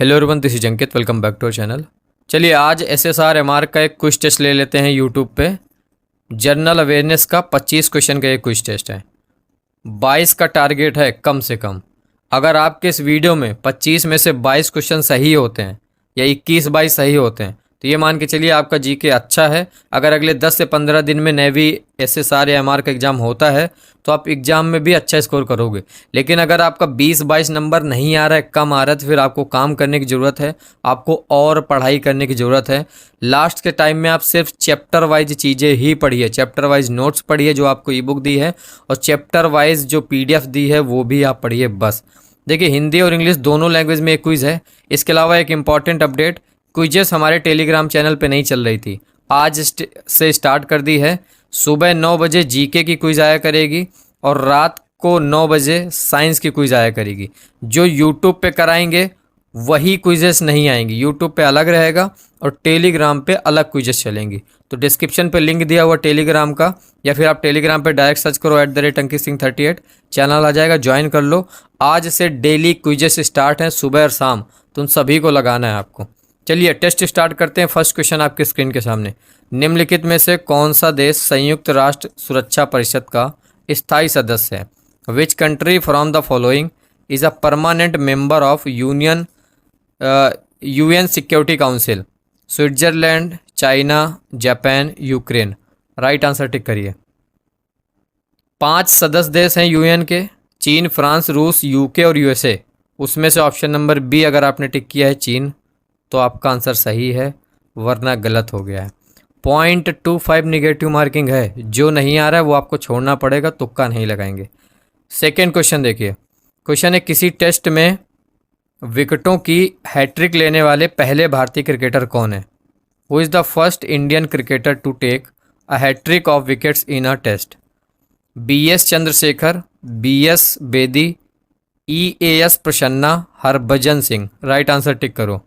Hello everyone, this is Ankit. Welcome back to our channel. चलिए आज SSR MR का एक क्विज टेस्ट ले लेते हैं यूट्यूब पे। जनरल अवेयरनेस का 25 क्वेश्चन का एक क्विज टेस्ट है। 22 का टारगेट है कम से कम। अगर आपके इस वीडियो में 25 में से 22 क्वेश्चन सही होते हैं या 21-22 सही होते हैं तो ये मान के चलिए आपका जीके अच्छा है। अगर अगले 10 से 15 दिन में नेवी SSR या MR का एग्ज़ाम होता है तो आप एग्ज़ाम में भी अच्छा स्कोर करोगे। लेकिन अगर आपका 20-22 नंबर नहीं आ रहा है, कम आ रहा है, तो फिर आपको काम करने की ज़रूरत है, आपको और पढ़ाई करने की ज़रूरत है। लास्ट के टाइम में आप सिर्फ चैप्टर वाइज चीज़ें ही पढ़िए, चैप्टर वाइज नोट्स पढ़िए जो आपको ई बुक दी है, और चैप्टर वाइज जो PDF दी है वो भी आप पढ़िए बस। देखिए हिंदी और इंग्लिश दोनों लैंग्वेज में एक क्विज़ है। इसके अलावा एक इम्पॉर्टेंट अपडेट, क्विजेस हमारे टेलीग्राम चैनल पे नहीं चल रही थी, आज से स्टार्ट कर दी है। सुबह 9 बजे जीके की क्विज आया करेगी और रात को 9 बजे साइंस की क्विज आया करेगी। जो यूट्यूब पे कराएंगे वही क्विजेस नहीं आएंगी, यूट्यूब पे अलग रहेगा और टेलीग्राम पे अलग क्विजेस चलेंगी। तो डिस्क्रिप्शन पे लिंक दिया हुआ टेलीग्राम का, या फिर आप टेलीग्राम पे डायरेक्ट सर्च करो @AnkitSingh38, चैनल आ जाएगा, ज्वाइन कर लो। आज से डेली क्विजेस स्टार्ट हैं सुबह और शाम, तो उन सभी को लगाना है आपको। चलिए टेस्ट स्टार्ट करते हैं। फर्स्ट क्वेश्चन आपके स्क्रीन के सामने। निम्नलिखित में से कौन सा देश संयुक्त राष्ट्र सुरक्षा परिषद का स्थायी सदस्य है? Which country from the following is a permanent member of UN security council? Switzerland, China, Japan, Ukraine. Right answer टिक करिए। 5 सदस्य देश हैं UN के, चीन, फ्रांस, रूस, UK और USA। उसमें से ऑप्शन नंबर बी अगर आपने टिक किया है चीन तो आपका आंसर सही है, वरना गलत हो गया है। 0.25 निगेटिव मार्किंग है। जो नहीं आ रहा है वो आपको छोड़ना पड़ेगा, तुक्का नहीं लगाएंगे। सेकेंड क्वेश्चन देखिए। क्वेश्चन है किसी टेस्ट में विकेटों की हैट्रिक लेने वाले पहले भारतीय क्रिकेटर कौन है? Who is the first Indian cricketer to take a hat-trick of wickets in a test? BS Chandrashekhar, BS Bedi, EAS Prasanna, Harbhajan Singh. Right answer टिक करो।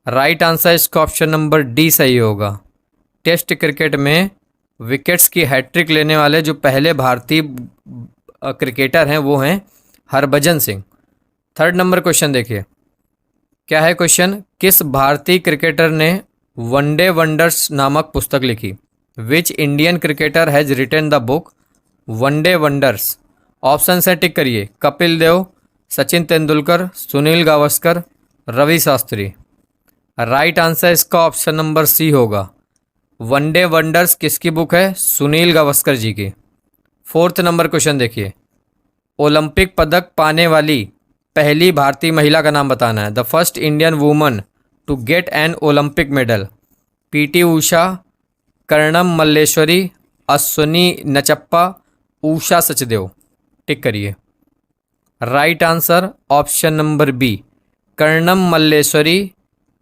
राइट आंसर इसका ऑप्शन नंबर डी सही होगा। टेस्ट क्रिकेट में विकेट्स की हैट्रिक लेने वाले जो पहले भारतीय क्रिकेटर हैं वो हैं Harbhajan Singh. Third number question देखिए, क्या है क्वेश्चन? किस भारतीय क्रिकेटर ने वनडे वंडर्स नामक पुस्तक लिखी? Which Indian cricketer has written the book one day wonders? Option से टिक करिए। कपिल देव, सचिन तेंदुलकर, सुनील गावस्कर, रवि शास्त्री। राइट आंसर इसका ऑप्शन नंबर सी होगा। वनडे वंडर्स किसकी बुक है? सुनील गावस्कर जी की। फोर्थ नंबर क्वेश्चन देखिए, ओलंपिक पदक पाने वाली पहली भारतीय महिला का नाम बताना है। The first Indian woman to get an Olympic medal? PT Usha, Karnam Malleswari, Ashwini Nachappa, Usha Sachdev. Tick करिए। Right answer option number B, Karnam Malleswari.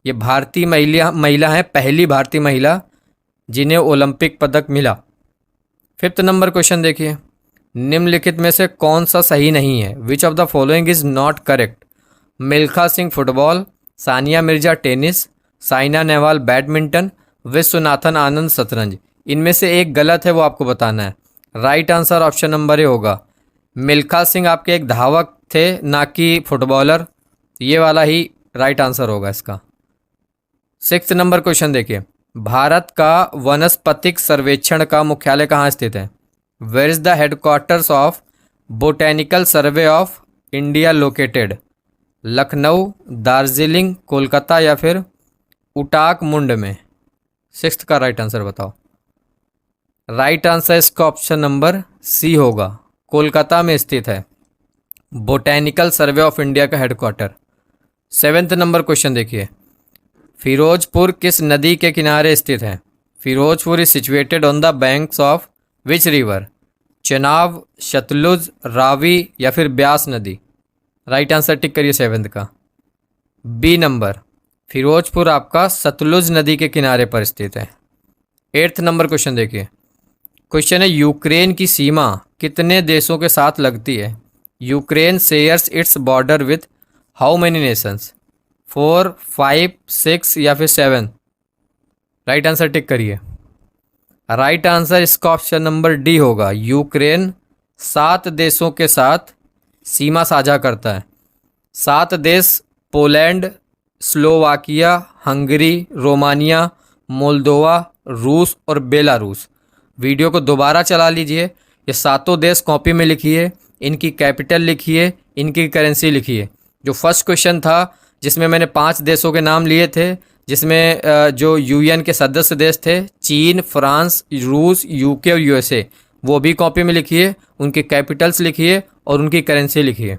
ये भारतीय महिला है, पहली भारतीय महिला जिन्हें ओलंपिक पदक मिला। फिफ्थ नंबर क्वेश्चन देखिए, निम्नलिखित में से कौन सा सही नहीं है? Which of the following is not correct? Milkha Singh football, Sania Mirza tennis, Saina Nehwal badminton, Viswanathan Anand शतरंज। इनमें से एक गलत है, वो आपको बताना है। Right answer option number A होगा। मिल्खा सिंह आपके एक धावक थे, ना कि फुटबॉलर। ये वाला ही राइट आंसर होगा इसका। सिक्स्थ नंबर क्वेश्चन देखिए, भारत का वनस्पतिक सर्वेक्षण का मुख्यालय कहाँ स्थित है? Where is the headquarters of botanical survey of India located? Lucknow, Darjeeling, Kolkata या फिर उटाक मुंड में? सिक्स्थ का राइट आंसर बताओ। राइट आंसर इसका ऑप्शन नंबर सी होगा, कोलकाता में स्थित है बोटेनिकल सर्वे ऑफ इंडिया का हेडक्वार्टर। सेवेंथ नंबर क्वेश्चन देखिए, फिरोजपुर किस नदी के किनारे स्थित है? Ferozepur is situated on the banks of which river? Chenab, Sutlej, Ravi या फिर ब्यास नदी? राइट आंसर टिक करिए सेवेंथ का। बी नंबर, फिरोजपुर आपका सतलुज नदी के किनारे पर स्थित है। एट्थ नंबर क्वेश्चन देखिए, क्वेश्चन है यूक्रेन की सीमा कितने देशों के साथ लगती है? Ukraine shares its border with how many Nations? 4, 5, 6 या फिर 7? राइट आंसर टिक करिए। राइट आंसर इसका ऑप्शन नंबर डी होगा। यूक्रेन 7 देशों के साथ सीमा साझा करता है। 7 देश Poland, Slovakia, Hungary, Romania, Moldova, रूस और बेलारूस। वीडियो को दोबारा चला लीजिए, ये सातों देश कॉपी में लिखिए, इनकी कैपिटल लिखिए, इनकी करेंसी लिखिए। जो फर्स्ट क्वेश्चन था जिसमें मैंने 5 देशों के नाम लिए थे, जिसमें जो यूएन के सदस्य देश थे चीन, फ्रांस, रूस, यूके और यूएसए, वो भी कॉपी में लिखिए, उनकी कैपिटल्स लिखिए और उनकी करेंसी लिखिए।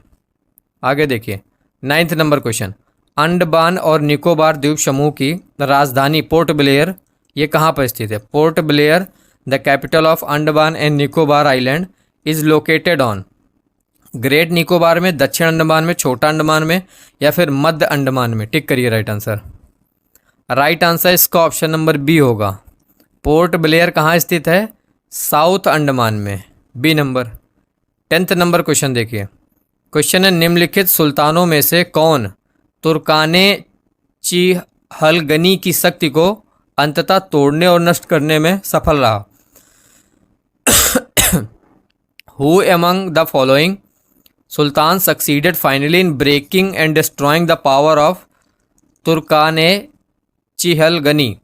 आगे देखिए 9th नंबर क्वेश्चन, अंडमान और निकोबार द्वीप समूह की राजधानी पोर्ट ब्लेयर, ये कहाँ पर स्थित है? Port Blair, the capital of Andaman and Nicobar island, is located on great Nicobar में, दक्षिण अंडमान में, छोटा अंडमान में या फिर मध्य अंडमान में? टिक करिए राइट आंसर। राइट आंसर इसका ऑप्शन नंबर बी होगा। पोर्ट ब्लेयर कहाँ स्थित है? साउथ अंडमान में, B number. 10th number question देखिए। क्वेश्चन है, निम्नलिखित सुल्तानों में से कौन तुर्काने चिहलगनी की शक्ति को अंततः तोड़ने और नष्ट करने में सफल रहा? Who among the following sultan succeeded finally in breaking and destroying the power of तुर्काने चिहलगनी?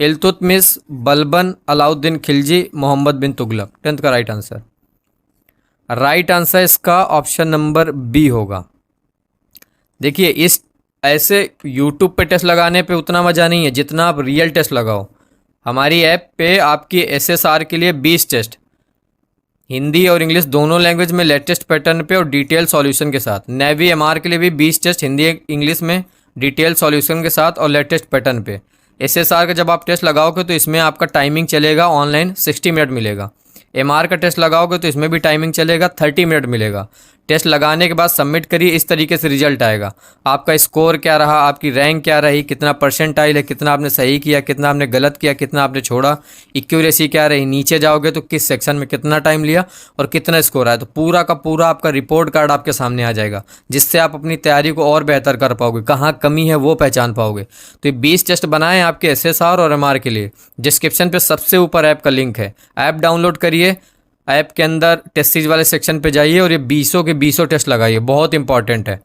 इल्तुतमिश, बलबन, अलाउद्दीन खिलजी, मोहम्मद बिन तुगलक। 10th का राइट आंसर। राइट आंसर इसका ऑप्शन नंबर बी होगा। देखिए इस ऐसे यूट्यूब पे टेस्ट लगाने पे उतना मज़ा नहीं है जितना आप रियल टेस्ट लगाओ। हमारी ऐप पे आपकी एसएसआर के लिए 20 टेस्ट, हिंदी और इंग्लिश दोनों लैंग्वेज में लेटेस्ट पैटर्न पे और डिटेल सॉल्यूशन के साथ। नेवी एमआर के लिए भी 20 टेस्ट हिंदी इंग्लिश में डिटेल सॉल्यूशन के साथ और लेटेस्ट पैटर्न पे। एसएसआर का जब आप टेस्ट लगाओगे तो इसमें आपका टाइमिंग चलेगा ऑनलाइन 60 मिनट मिलेगा। एमआर का टेस्ट लगाओगे तो इसमें भी टाइमिंग चलेगा 30 मिनट मिलेगा। टेस्ट लगाने के बाद सबमिट करिए, इस तरीके से रिजल्ट आएगा। आपका स्कोर क्या रहा, आपकी रैंक क्या रही, कितना परसेंटाइल है, कितना आपने सही किया, कितना आपने गलत किया, कितना आपने छोड़ा, एक्यूरेसी क्या रही, नीचे जाओगे तो किस सेक्शन में कितना टाइम लिया और कितना स्कोर आया, तो पूरा का पूरा आपका रिपोर्ट कार्ड आपके सामने आ जाएगा, जिससे आप अपनी तैयारी को और बेहतर कर पाओगे, कहाँ कमी है वो पहचान पाओगे। तो ये 20 टेस्ट बनाए आपके एसएसआर और एमआर के लिए। डिस्क्रिप्शन पे सबसे ऊपर ऐप का लिंक है, ऐप डाउनलोड करिए, ऐप के अंदर टेस्ट सीरीज वाले सेक्शन पे जाइए और ये 20 के 20 टेस्ट लगाइए, बहुत इंपॉर्टेंट है।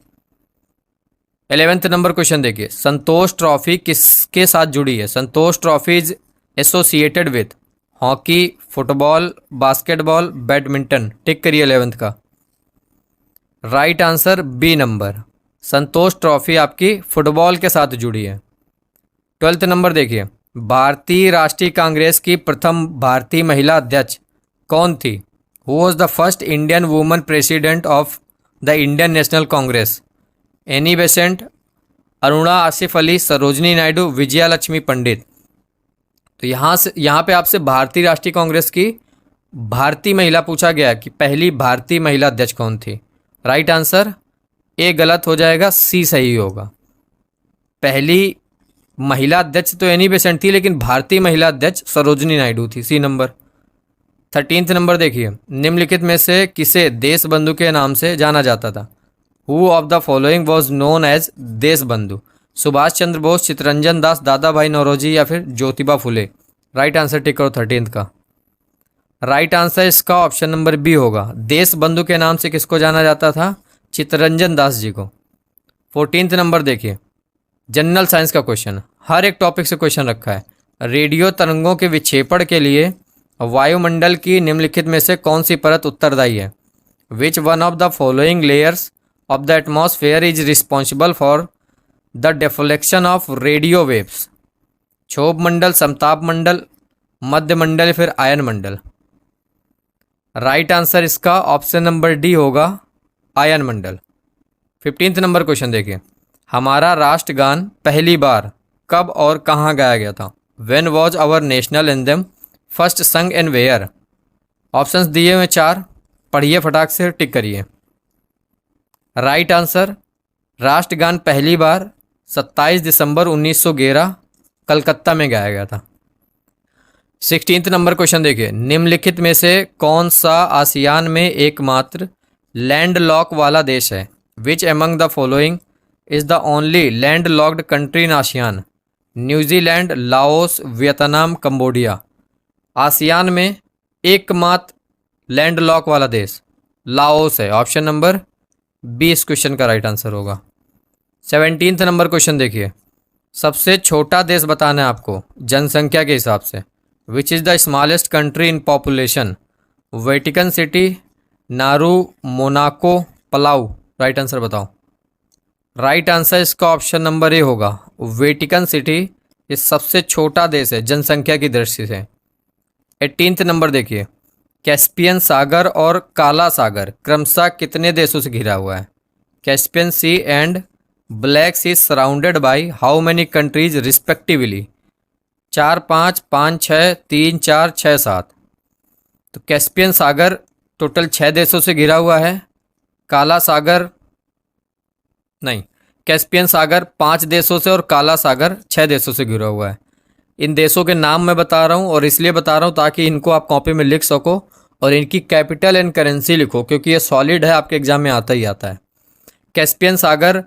11th नंबर क्वेश्चन देखिए, संतोष ट्रॉफी किसके साथ जुड़ी है? Santosh trophy is associated with hockey, football, basketball, badminton. Tick करिए 11th का। Right answer B number, Santosh trophy आपकी फुटबॉल के साथ जुड़ी है। 12th नंबर देखिए, भारतीय राष्ट्रीय कांग्रेस की प्रथम भारतीय महिला अध्यक्ष कौन थी? Who was the first Indian woman president of the Indian National Congress? Annie Besant, Aruna Asaf Ali, Sarojini Naidu, Vijaya Lakshmi Pandit. तो यहाँ पे आपसे भारतीय राष्ट्रीय कांग्रेस की भारतीय महिला पूछा गया कि पहली भारतीय महिला अध्यक्ष कौन थी? राइट आंसर ए गलत हो जाएगा, सी सही होगा। पहली महिला अध्यक्ष तो एनी बेसेंट थी, लेकिन भारतीय महिला अध्यक्ष सरोजनी नायडू थी, सी नंबर। 13th नंबर देखिए, निम्नलिखित में से किसे देश बंधु के नाम से जाना जाता था? Who of the following was known as Deshbandhu? Subhash Chandra Bose, Chittaranjan Das, दादा भाई नौरोजी या फिर ज्योतिबा फुले? राइट आंसर टिक करो 13th का। राइट आंसर इसका ऑप्शन नंबर बी होगा। देश बंधु के नाम से किसको जाना जाता था? चित्तरंजन दास जी को। 14th नंबर देखिए, जनरल साइंस का क्वेश्चन, हर एक टॉपिक से क्वेश्चन रखा है। रेडियो तरंगों के विक्षेपण के लिए वायुमंडल की निम्नलिखित में से कौन सी परत उत्तरदायी है? Which one of the following layers of the atmosphere is responsible for the deflection of radio waves? क्षोभ मंडल, समताप मंडल, मध्य मंडल, फिर आयन मंडल? राइट आंसर इसका ऑप्शन नंबर डी होगा, आयन मंडल। 15th नंबर क्वेश्चन देखिए, हमारा राष्ट्रगान पहली बार कब और कहाँ गाया गया था? When was our national anthem first sung and where? Options दिए हुए 4, पढ़िए फटाक से, टिक करिए। राइट आंसर, राष्ट्रगान पहली बार 27 दिसंबर 1911 कलकत्ता में गाया गया था। 16th नंबर क्वेश्चन देखिए, निम्नलिखित में से कौन सा आसियान में एकमात्र लैंड लॉक वाला देश है? Which among the following is the only land locked country in ASEAN? New Zealand, Laos, Vietnam, Cambodia? ASEAN में एकमात्र लैंड लॉक वाला देश लाओस है, ऑप्शन नंबर बी इस क्वेश्चन का राइट आंसर होगा। 17th नंबर क्वेश्चन देखिए, सबसे छोटा देश बताना है आपको जनसंख्या के हिसाब से। Which is the smallest country in population? Vatican City, Nauru, Monaco, Palau. Right answer बताओ। राइट आंसर इसका ऑप्शन नंबर ए होगा, वेटिकन सिटी। ये सबसे छोटा देश है जनसंख्या की दृष्टि से। 18th नंबर देखिए, कैस्पियन सागर और काला सागर क्रमशः कितने देशों से घिरा हुआ है? Caspian sea and black sea surrounded by how many countries respectively? 4, 5, 5, 6, 3, 4, 6, 7। तो कैस्पियन सागर टोटल 6 देशों से घिरा हुआ है। काला सागर नहीं, कैस्पियन सागर 5 देशों से और काला सागर 6 देशों से घिरा हुआ है। इन देशों के नाम मैं बता रहा हूँ और इसलिए बता रहा हूँ ताकि इनको आप कॉपी में लिख सको और इनकी कैपिटल एंड करेंसी लिखो, क्योंकि ये सॉलिड है, आपके एग्जाम में आता ही आता है। कैस्पियन सागर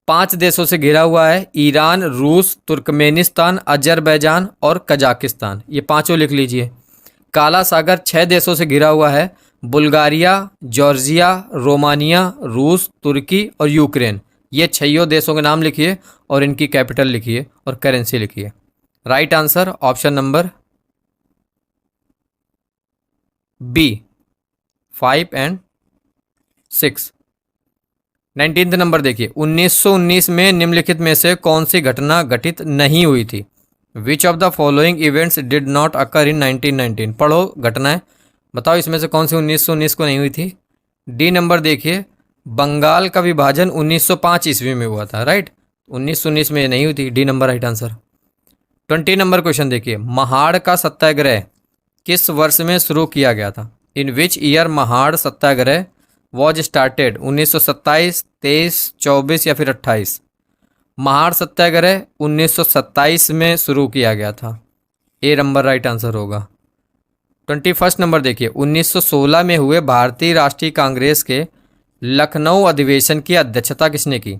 5 देशों से घिरा हुआ है, ईरान, रूस, तुर्कमेनिस्तान, अजरबैजान और कजाकिस्तान। ये पांचों लिख लीजिए। काला सागर 6 देशों से घिरा हुआ है, बुल्गारिया, जॉर्जिया, रोमानिया, रूस, तुर्की और यूक्रेन। ये 6 देशों के नाम लिखिए और इनकी कैपिटल लिखिए और करेंसी लिखिए। Right answer option number B, 5 and 6। 19th number देखिए, 1919 में निम्नलिखित में से कौन सी घटना घटित नहीं हुई थी? Which of the following events did not occur in 1919? पढ़ो घटनाएं, बताओ इसमें से कौन सी 1919 को नहीं हुई थी। डी नंबर देखिए, बंगाल का विभाजन 1905 ईस्वी में हुआ था। राइट, 1919 में नहीं हुई थी। D number right answer. 20 number question देखिए, महाड़ का सत्याग्रह किस वर्ष में शुरू किया गया था? In which year Mahad Satyagraha was started? 1927, 23, 24 या फिर 28? महाड़ सत्याग्रह 1927 में शुरू किया गया था। ए नंबर राइट आंसर होगा। 21 नंबर देखिए, 1916 में हुए भारतीय राष्ट्रीय कांग्रेस के लखनऊ अधिवेशन की अध्यक्षता किसने की?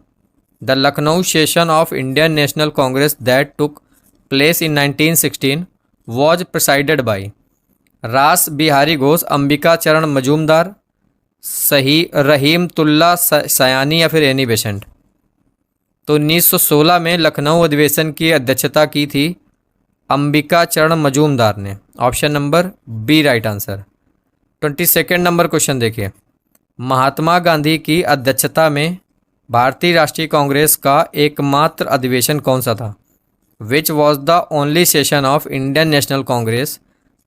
The Lucknow session of Indian National Congress that took place in 1916 was presided by रास बिहारी घोष, अंबिका चरण मजूमदार, सही रहीमतुल्ला सयानी या फिर एनी बेसेंट? तो 1916 में लखनऊ अधिवेशन की अध्यक्षता की थी अंबिका चरण मजूमदार ने। Option number B right answer. 22 number question देखिए, महात्मा गांधी की अध्यक्षता में भारतीय राष्ट्रीय कांग्रेस का एकमात्र अधिवेशन कौन सा था? Which was the only session of Indian National Congress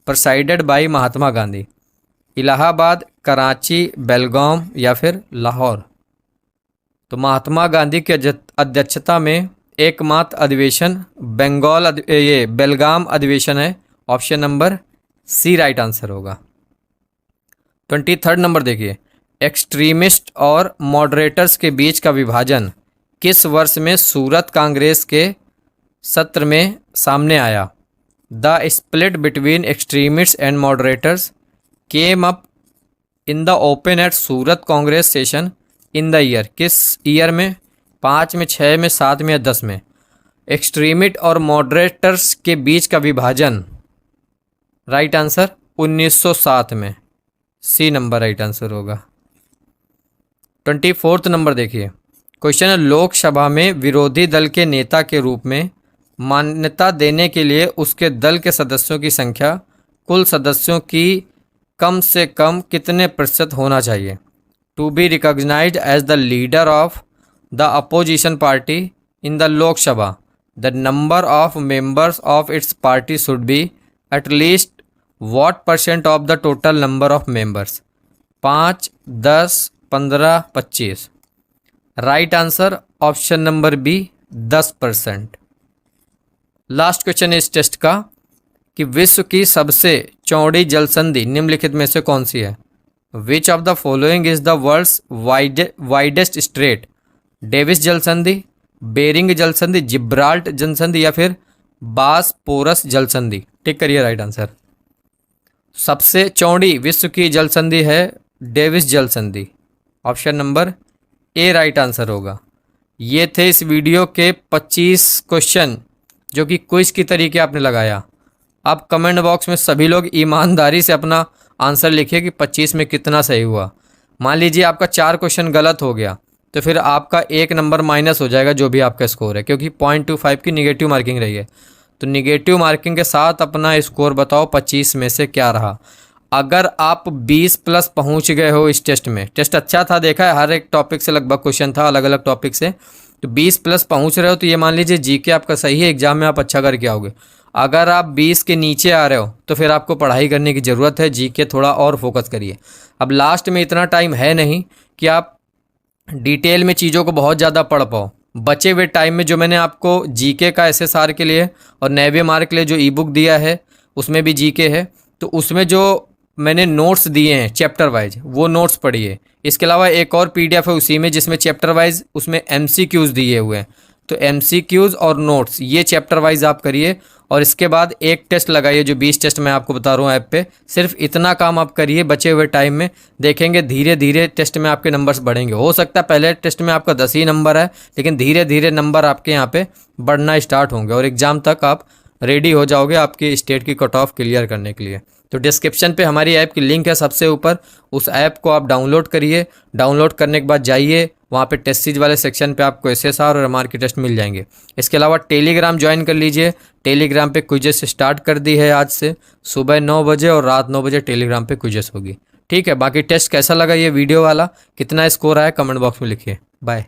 presided by Mahatma Gandhi? Allahabad, Karachi, Belgaum या फिर लाहौर? तो महात्मा गांधी की अध्यक्षता में एकमात्र अधिवेशन बेलगाम अधिवेशन है। Option number C right answer होगा। 23 नंबर देखिए, एक्सट्रीमिस्ट और मॉडरेटर्स के बीच का विभाजन किस वर्ष में सूरत कांग्रेस के सत्र में सामने आया? The split between extremists and moderators came up in the open at Surat Congress session in the year? किस ईयर में? 5 में, 6 में, 7 में या 10 में? एक्सट्रीमिस्ट और मॉडरेटर्स के बीच का विभाजन राइट आंसर 1907 में। सी नंबर राइट आंसर होगा। 24 नंबर देखिए, क्वेश्चन है, लोकसभा में विरोधी दल के नेता के रूप में मान्यता देने के लिए उसके दल के सदस्यों की संख्या कुल सदस्यों की कम से कम कितने प्रतिशत होना चाहिए? To be recognized as the leader of the opposition party in the Lok Sabha, the number of members of its party should be at least what percent of the total number of members? 5, 10, 15, 25? Right answer option number B 10%। Last question इस test का कि विश्व की सबसे चौड़ी जलसंधि निम्नलिखित में से कौन सी है? Which of the following is the world's widest strait? Davis जलसंधि, बेरिंग जलसंधि, जिब्राल्ट जलसंधि या फिर बासपोरस जलसंधि? टिक करिए राइट आंसर। सबसे चौड़ी विश्व की जलसंधि है डेविस जलसंधि। Option number A right answer होगा। ये थे इस वीडियो के 25 क्वेश्चन जो कि क्विज की तरीके आपने लगाया। अब कमेंट बॉक्स में सभी लोग ईमानदारी से अपना आंसर लिखिए कि 25 में कितना सही हुआ। मान लीजिए आपका 4 क्वेश्चन गलत हो गया तो फिर आपका 1 नंबर माइनस हो जाएगा जो भी आपका स्कोर है, क्योंकि 0.25 की निगेटिव मार्किंग रही है। तो निगेटिव मार्किंग के साथ अपना स्कोर बताओ 25 में से क्या रहा। अगर आप 20 प्लस पहुंच गए हो इस टेस्ट में, टेस्ट अच्छा था, देखा है हर एक टॉपिक से लगभग क्वेश्चन था अलग अलग टॉपिक से, तो 20 प्लस पहुंच रहे हो तो ये मान लीजिए जीके आपका सही है, एग्जाम में आप अच्छा करके आओगे। अगर आप 20 के नीचे आ रहे हो तो फिर आपको पढ़ाई करने की ज़रूरत है, जीके थोड़ा और फोकस करिए। अब लास्ट में इतना टाइम है नहीं कि आप डिटेल में चीज़ों को बहुत ज़्यादा पढ़ पाओ। बचे हुए टाइम में जो मैंने आपको जीके का एसएसआर के लिए और नेवी मार्क के लिए जो ई बुक दिया है उसमें भी जीके है, तो उसमें जो मैंने नोट्स दिए हैं चैप्टर वाइज वो नोट्स पढ़िए। इसके अलावा एक और पीडीएफ है उसी में जिसमें चैप्टर वाइज उसमें एमसीक्यूज़ दिए हुए हैं, तो एमसीक्यूज़ और नोट्स ये चैप्टर वाइज आप करिए। और इसके बाद एक टेस्ट लगाइए जो 20 टेस्ट मैं आपको बता रहा हूँ ऐप पे, सिर्फ इतना काम आप करिए बचे हुए टाइम में। देखेंगे धीरे धीरे टेस्ट में आपके नंबर्स बढ़ेंगे। हो सकता है पहले टेस्ट में आपका 10 ही नंबर है, लेकिन धीरे धीरे नंबर आपके यहाँ पे बढ़ना स्टार्ट होंगे और एग्ज़ाम तक आप रेडी हो जाओगे आपकी स्टेट की कट ऑफ क्लियर करने के लिए। तो डिस्क्रिप्शन पे हमारी ऐप की लिंक है सबसे ऊपर, उस ऐप को आप डाउनलोड करिए। डाउनलोड करने के बाद जाइए वहाँ पे टेस्ट सीरीज वाले सेक्शन पे आपको एसएसआर और एमआर के टेस्ट मिल जाएंगे। इसके अलावा टेलीग्राम ज्वाइन कर लीजिए। टेलीग्राम पे क्विजेस स्टार्ट कर दी है आज से, सुबह 9 बजे और रात 9 बजे टेलीग्राम पे क्विजेस होगी। ठीक है, बाकी टेस्ट कैसा लगा ये वीडियो वाला, कितना स्कोर आया कमेंट बॉक्स में लिखिए। बाय।